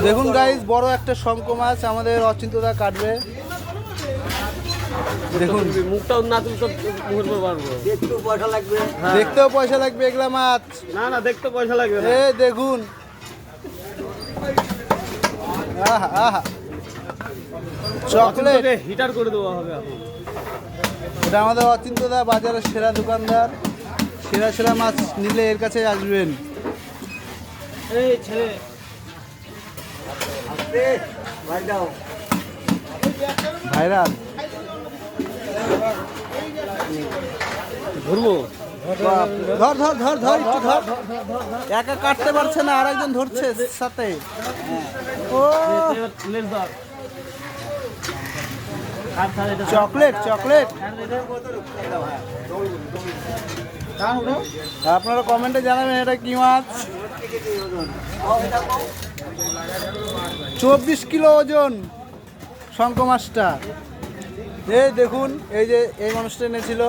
দেখুন গাইস, বড় একটা শঙ্খ মাছ আমাদের অচিন্তদা কাটবে। দেখুন মুখটাও না তুলতে মুখের উপর পারবো। দেখতেও পয়সা লাগবে। দেখতেও পয়সা লাগবে এগুলা মাছ। না না, দেখতে পয়সা লাগবে না। এ দেখুন, আহা আহা, চকলেট। হিটার করে দেওয়া হবে এখন। এটা আমাদের অচিন্তদা বাজারের সেরা দোকানদার। সেরা সেরা মাছ নিলে এর কাছে আসবেন। এই ছেলে আস্তে ভাই দাও। ভাইরাল। ঘুরবো। ধর ধর ধর ধর একটু ধর। একা কাটতে পারছে না, আরেকজন ধরছে সাথে। ও চকলেট চকলেট। আপনারা কমেন্টে জানাবেন এটা কি মাছ। 24 কিলো ওজন শঙ্খ মাছটা। এই দেখুন, এই যে এই মানুষটা এনেছিল।